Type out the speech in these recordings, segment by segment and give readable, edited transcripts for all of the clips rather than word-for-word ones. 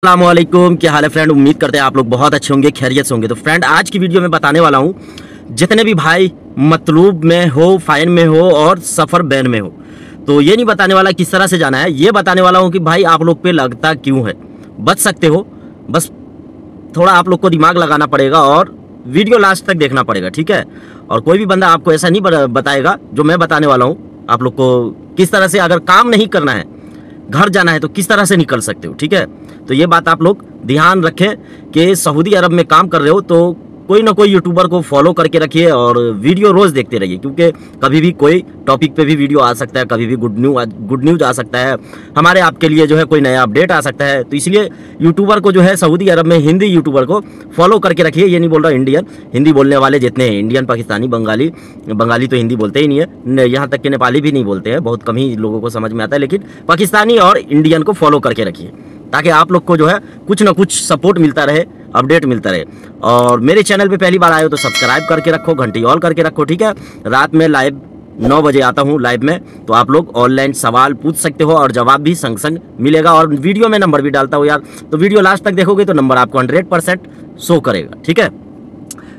अस्सलामुअलैकुम, क्या हाल है फ्रेंड। उम्मीद करते हैं आप लोग बहुत अच्छे होंगे, खैरियत से होंगे। तो फ्रेंड, आज की वीडियो में बताने वाला हूं, जितने भी भाई मतलूब में हो, फाइन में हो और सफ़र बैन में हो, तो ये नहीं बताने वाला किस तरह से जाना है, ये बताने वाला हूं कि भाई आप लोग पे लगता क्यों है। बच सकते हो, बस थोड़ा आप लोग को दिमाग लगाना पड़ेगा और वीडियो लास्ट तक देखना पड़ेगा, ठीक है। और कोई भी बंदा आपको ऐसा नहीं बताएगा जो मैं बताने वाला हूँ। आप लोग को किस तरह से, अगर काम नहीं करना है, घर जाना है, तो किस तरह से निकल सकते हो, ठीक है। तो ये बात आप लोग ध्यान रखें कि सऊदी अरब में काम कर रहे हो तो कोई ना कोई यूट्यूबर को फॉलो करके रखिए और वीडियो रोज़ देखते रहिए, क्योंकि कभी भी कोई टॉपिक पे भी वीडियो आ सकता है, कभी भी गुड न्यूज़ आ सकता है, हमारे आपके लिए जो है कोई नया अपडेट आ सकता है। तो इसलिए यूट्यूबर को जो है सऊदी अरब में हिंदी यूट्यूबर को फॉलो करके रखिए। ये नहीं बोल रहा इंडियन, हिंदी बोलने वाले जितने हैं, इंडियन, पाकिस्तानी, बंगाली तो हिंदी बोलते ही नहीं है, यहाँ तक कि नेपाली भी नहीं बोलते हैं, बहुत कम ही लोगों को समझ में आता है। लेकिन पाकिस्तानी और इंडियन को फॉलो करके रखिए ताकि आप लोग को जो है कुछ ना कुछ सपोर्ट मिलता रहे, अपडेट मिलता रहे। और मेरे चैनल पे पहली बार आए हो तो सब्सक्राइब करके रखो, घंटी ऑल करके रखो, ठीक है। रात में लाइव 9 बजे आता हूँ लाइव में, तो आप लोग ऑनलाइन सवाल पूछ सकते हो और जवाब भी संग संग मिलेगा। और वीडियो में नंबर भी डालता हूँ यार, तो वीडियो लास्ट तक देखोगे तो नंबर आपको 100% शो करेगा, ठीक है।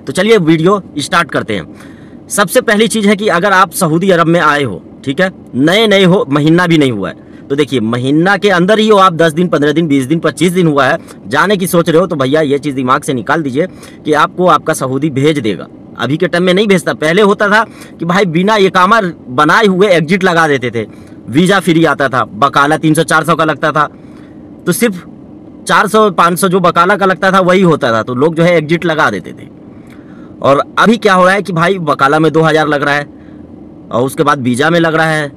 तो चलिए वीडियो स्टार्ट करते हैं। सबसे पहली चीज़ है कि अगर आप सऊदी अरब में आए हो, ठीक है, नए हो, महीना भी नहीं हुआ है, तो देखिए महीना के अंदर ही हो आप, 10 दिन, 15 दिन, 20 दिन, 25 दिन हुआ है, जाने की सोच रहे हो, तो भैया ये चीज़ दिमाग से निकाल दीजिए कि आपको आपका सऊदी भेज देगा। अभी के टाइम में नहीं भेजता। पहले होता था कि भाई बिना इकामा बनाए हुए एग्जिट लगा देते थे, वीज़ा फ्री आता था, बकाला 300-400 का लगता था, तो सिर्फ 400-500 जो बकाला का लगता था वही होता था, तो लोग जो है एग्जिट लगा देते थे। और अभी क्या हो रहा है कि भाई बकाला में 2000 लग रहा है और उसके बाद वीज़ा में लग रहा है,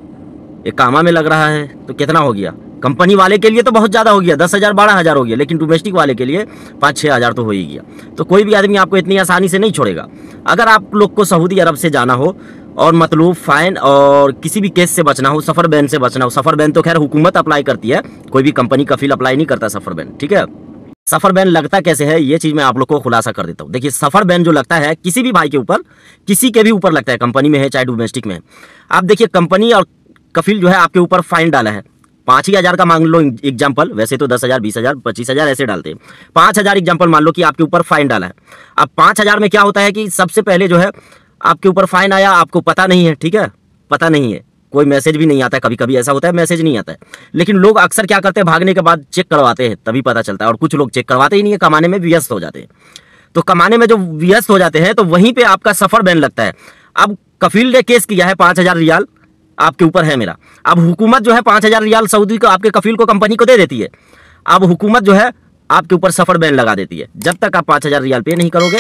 इकामा में लग रहा है, तो कितना हो गया। कंपनी वाले के लिए तो बहुत ज़्यादा हो गया, 10,000 12,000 हो गया, लेकिन डोमेस्टिक वाले के लिए 5-6 हज़ार तो हो ही गया। तो कोई भी आदमी आपको इतनी आसानी से नहीं छोड़ेगा। अगर आप लोग को सऊदी अरब से जाना हो और मतलब फाइन और किसी भी केस से बचना हो, सफ़र बैन से बचना हो, सफ़र बैन तो खैर हुकूमत अप्लाई करती है, कोई भी कंपनी कफील अप्लाई नहीं करता सफ़र बैन, ठीक है। सफ़र बैन लगता कैसे है ये चीज़ मैं आप लोग को खुलासा कर देता हूँ। देखिए सफ़र बैन जो लगता है किसी भी भाई के ऊपर, किसी के भी ऊपर लगता है, कंपनी में है चाहे डोमेस्टिक में है। आप देखिए कंपनी और कफील जो है आपके ऊपर फाइन डाला है, 5 ही हज़ार का मान लो एग्जाम्पल, वैसे तो 10,000, 20,000, 25,000 ऐसे डालते हैं, 5,000 एग्जाम्पल मान लो कि आपके ऊपर फाइन डाला है। अब 5,000 में क्या होता है कि सबसे पहले जो है आपके ऊपर फाइन आया, आपको पता नहीं है, ठीक है, पता नहीं है, कोई मैसेज भी नहीं आता है, कभी कभी ऐसा होता है मैसेज नहीं आता है, लेकिन लोग अक्सर क्या करते हैं, भागने के बाद चेक करवाते हैं, तभी पता चलता है। और कुछ लोग चेक करवाते ही नहीं है, कमाने में व्यस्त हो जाते हैं। तो कमाने में जो व्यस्त हो जाते हैं तो वहीं पर आपका सफ़र बैन लगता है। अब कफील ने केस किया है, 5,000 रियाल आपके ऊपर है मेरा। अब हुकूमत जो है 5,000 रियाल सऊदी को आपके कफील को, कंपनी को दे देती है। अब हुकूमत जो है आपके ऊपर सफ़र बैन लगा देती है। जब तक आप 5,000 रियाल पे नहीं करोगे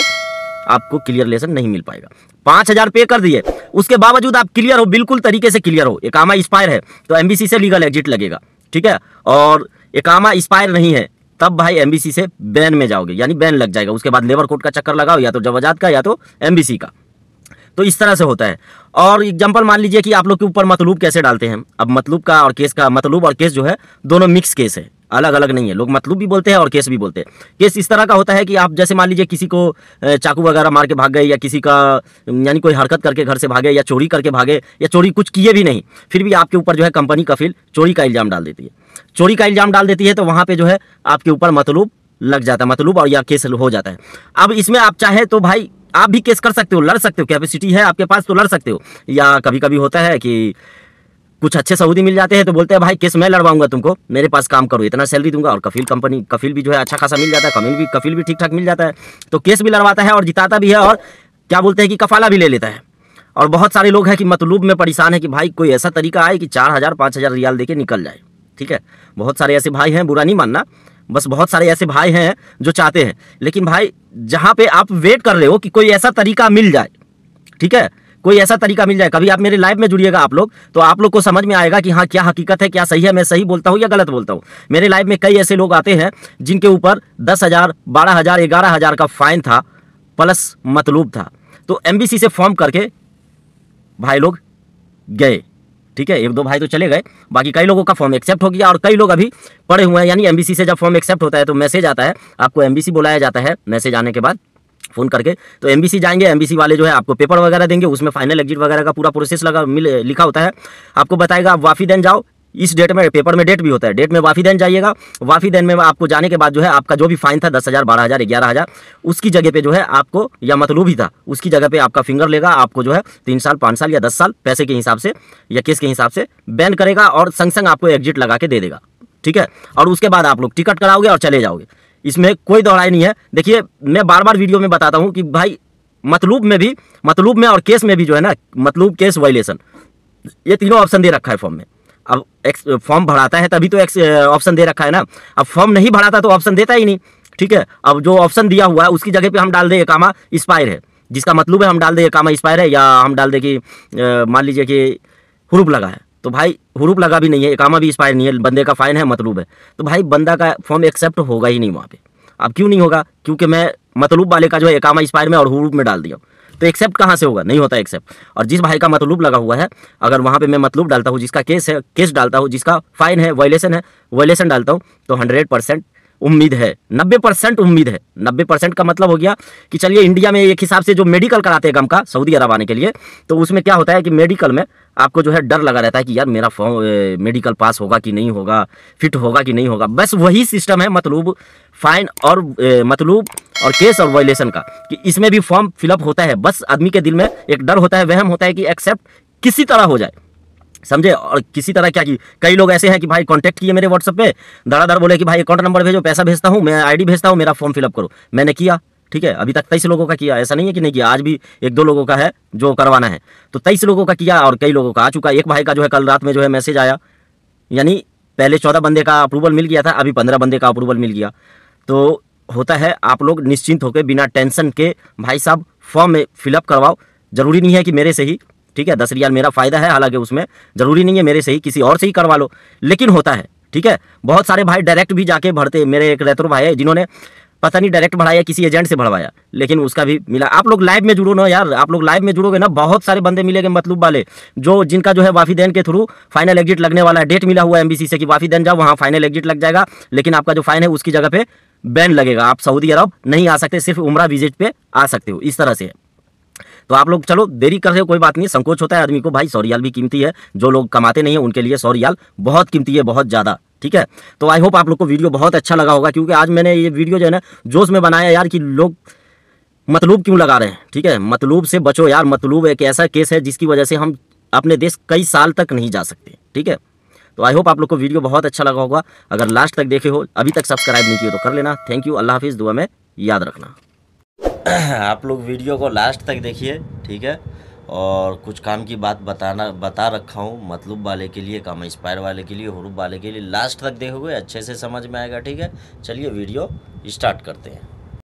आपको क्लियर लेसन नहीं मिल पाएगा। 5,000 पे कर दिए, उसके बावजूद आप क्लियर हो, बिल्कुल तरीके से क्लियर हो, इकामा एक्सपायर है तो एम्बेसी से लीगल एग्जिट लगेगा, ठीक है। और इकामा एक्सपायर नहीं है तब भाई एम्बेसी से बैन में जाओगे, यानी बैन लग जाएगा। उसके बाद लेबर कोर्ट का चक्कर लगाओ, या तो जवाजात का या तो एम्बेसी का। तो इस तरह से होता है। और एग्जांपल मान लीजिए कि आप लोग के ऊपर मतलूब कैसे डालते हैं। अब मतलूब का और केस का, मतलूब और केस जो है दोनों मिक्स केस है, अलग अलग नहीं है। लोग मतलूब भी बोलते हैं और केस भी बोलते हैं। केस इस तरह का होता है कि आप जैसे मान लीजिए किसी को चाकू वगैरह मार के भाग गए, या किसी का यानी कोई हरकत करके घर से भागे, या चोरी करके भागे, या चोरी कुछ किए भी नहीं, फिर भी आपके ऊपर जो है कंपनी कफील चोरी का इल्ज़ाम डाल देती है। चोरी का इल्ज़ाम डाल देती है तो वहाँ पर जो है आपके ऊपर मतलूब लग जाता है, मतलूब और या केस हो जाता है। अब इसमें आप चाहे तो भाई आप भी केस कर सकते हो, लड़ सकते हो, कैपेसिटी है आपके पास तो लड़ सकते हो। या कभी कभी होता है कि कुछ अच्छे सऊदी मिल जाते हैं तो बोलते हैं भाई केस मैं लड़वाऊंगा तुमको, मेरे पास काम करो, इतना सैलरी दूंगा। और कफील भी जो है अच्छा खासा मिल जाता है, कफील भी ठीक ठाक मिल जाता है, तो केस भी लड़वाता है और जिताता भी है, और क्या बोलते हैं कि कफाला भी ले लेता है। और बहुत सारे लोग हैं कि मतलूब में परेशान है कि भाई कोई ऐसा तरीका आए कि 4,000 5,000 रियाल दे के निकल जाए, ठीक है। बहुत सारे ऐसे भाई हैं, बुरा नहीं मानना, बस बहुत सारे ऐसे भाई हैं जो चाहते हैं। लेकिन भाई जहाँ पे आप वेट कर रहे हो कि कोई ऐसा तरीका मिल जाए, ठीक है, कोई ऐसा तरीका मिल जाए, कभी आप मेरे लाइव में जुड़िएगा आप लोग, तो आप लोग को समझ में आएगा कि हाँ क्या हकीकत है, क्या सही है, मैं सही बोलता हूँ या गलत बोलता हूँ। मेरे लाइव में कई ऐसे लोग आते हैं जिनके ऊपर 10,000 12,000 11,000 का फाइन था प्लस मतलूब था, तो एम्बेसी से फॉर्म करके भाई लोग गए, ठीक है। 1-2 भाई तो चले गए, बाकी कई लोगों का फॉर्म एक्सेप्ट हो गया और कई लोग अभी पड़े हुए हैं। यानी एम्बेसी से जब फॉर्म एक्सेप्ट होता है तो मैसेज आता है, आपको एम्बेसी बुलाया जाता है, मैसेज आने के बाद फ़ोन करके, तो एम्बेसी जाएंगे, एम्बेसी वाले जो है आपको पेपर वगैरह देंगे, उसमें फाइनल एग्जिट वगैरह का पूरा प्रोसेस लिखा होता है। आपको बताएगा आप वाफी देन जाओ, इस डेट में, पेपर में डेट भी होता है, डेट में वाफीदैन जाइएगा, वाफीदैन में आपको जाने के बाद जो है आपका जो भी फाइन था 10,000, 12,000, 11,000, उसकी जगह पे जो है आपको, या मतलूब ही था, उसकी जगह पे आपका फिंगर लेगा, आपको जो है 3 साल, 5 साल या 10 साल पैसे के हिसाब से या केस के हिसाब से बैन करेगा और संग संग आपको एग्जिट लगा के दे देगा, ठीक है। और उसके बाद आप लोग टिकट कराओगे और चले जाओगे, इसमें कोई दौड़ाई नहीं है। देखिए मैं बार बार वीडियो में बताता हूँ कि भाई मतलूब में भी, मतलूब में और केस में भी जो है ना, मतलूब, केस, वायलेशन, ये तीनों ऑप्शन दे रखा है फॉर्म में। अब फॉर्म भराता है तभी तो ऑप्शन दे रखा है ना, अब फॉर्म नहीं भराता तो ऑप्शन देता ही नहीं, ठीक है। अब जो ऑप्शन दिया हुआ है उसकी जगह पे हम डाल दें एकामा एक्सपायर है, जिसका मतलब है हम डाल दें एकामा एक्सपायर है, या हम डाल दें कि मान लीजिए कि हुरूफ लगा है, तो भाई हुरूफ लगा भी नहीं है, एकामा भी एक्सपायर नहीं है, बंदे का फाइन है, मतलूब है, तो भाई बंदा का फॉर्म एक्सेप्ट होगा ही नहीं वहाँ पे। अब क्यों नहीं होगा? क्योंकि मैं मतलूब वाले का जो है एकामा एक्सपायर में और हुरूफ में डाल दिया, तो एक्सेप्ट कहाँ से होगा? नहीं होता एक्सेप्ट। और जिस भाई का मतलूब लगा हुआ है, अगर वहाँ पे मैं मतलूब डालता हूँ, जिसका केस है केस डालता हूँ, जिसका फाइन है वायलेशन डालता हूँ, तो 100% उम्मीद है, 90% उम्मीद है। 90% का मतलब हो गया कि चलिए इंडिया में एक हिसाब से जो मेडिकल कराते हैं गम का सऊदी अरब आने के लिए, तो उसमें क्या होता है कि मेडिकल में आपको जो है डर लगा रहता है कि यार मेरा मेडिकल पास होगा कि नहीं होगा, फिट होगा कि नहीं होगा। बस वही सिस्टम है मतलूब, फाइन और मतलूब और केस और वायलेशन का, कि इसमें भी फॉर्म फिलअप होता है। बस आदमी के दिल में एक डर होता है, वहम होता है कि एक्सेप्ट किसी तरह हो जाए, समझे। और किसी तरह क्या कि कई लोग ऐसे हैं कि भाई कांटेक्ट किए मेरे व्हाट्सएप पे, धड़ाधड़ बोले कि भाई अकाउंट नंबर भेजो, पैसा भेजता हूँ, मैं आईडी भेजता हूँ, मेरा फॉर्म फिलअप करो। मैंने किया, ठीक है, अभी तक 23 लोगों का किया, ऐसा नहीं है कि नहीं किया, आज भी 1-2 लोगों का है जो करवाना है, तो 23 लोगों का किया और कई लोगों का आ चुका। एक भाई का जो है कल रात में जो है मैसेज आया, यानी पहले 14 बंदे का अप्रूवल मिल गया था, अभी 15 बंदे का अप्रूवल मिल गया। तो होता है, आप लोग निश्चिंत होकर बिना टेंशन के भाई साहब फॉर्म में फिलअप करवाओ। जरूरी नहीं है कि मेरे से ही, ठीक है, 10 रियाल मेरा फ़ायदा है, हालांकि उसमें ज़रूरी नहीं है मेरे से ही, किसी और से ही करवा लो, लेकिन होता है, ठीक है। बहुत सारे भाई डायरेक्ट भी जाके भरते, मेरे एक रेतुर भाई है जिन्होंने पता नहीं डायरेक्ट भराया किसी एजेंट से भरवाया, लेकिन उसका भी मिला। आप लोग लाइव में जुड़ो ना यार, आप लोग लाइव में जुड़ोगे ना, बहुत सारे बंदे मिलेंगे मतलूब वाले, जो जिनका जो है वाफीदैन के थ्रू फाइनल एग्जिट लगने वाला है, डेट मिला हुआ है एमबीसी से कि वाफीदैन जाओ, वहाँ फाइनल एग्जिट लग जाएगा, लेकिन आपका जो फाइन है उसकी जगह पे बैन लगेगा, आप सऊदी अरब नहीं आ सकते, सिर्फ उम्रा विजिट पे आ सकते हो, इस तरह से है। तो आप लोग चलो देरी कर रहे हो, कोई बात नहीं, संकोच होता है आदमी को, भाई 100 रियाल भी कीमती है, जो लोग कमाते नहीं है उनके लिए 100 रियाल बहुत कीमती है, बहुत ज़्यादा, ठीक है। तो आई होप आप लोग को वीडियो बहुत अच्छा लगा होगा, क्योंकि आज मैंने ये वीडियो जो है ना जोश में बनाया यार, कि लोग मतलूब क्यों लगा रहे हैं, ठीक है। मतलूब से बचो यार, मतलूब एक ऐसा केस है जिसकी वजह से हम अपने देश कई साल तक नहीं जा सकते, ठीक है। तो आई होप आप लोग को वीडियो बहुत अच्छा लगा होगा। अगर लास्ट तक देखे हो, अभी तक सब्सक्राइब नहीं किए तो कर लेना। थैंक यू, अल्लाह हाफिज़, दुआ में याद रखना। आप लोग वीडियो को लास्ट तक देखिए, ठीक है। और कुछ काम की बात बता रखा हूँ, मतलूब वाले के लिए, काम एक्सपायर वाले के लिए, हुरूफ वाले के लिए, लास्ट तक देखोगे अच्छे से समझ में आएगा, ठीक है। चलिए वीडियो स्टार्ट करते हैं।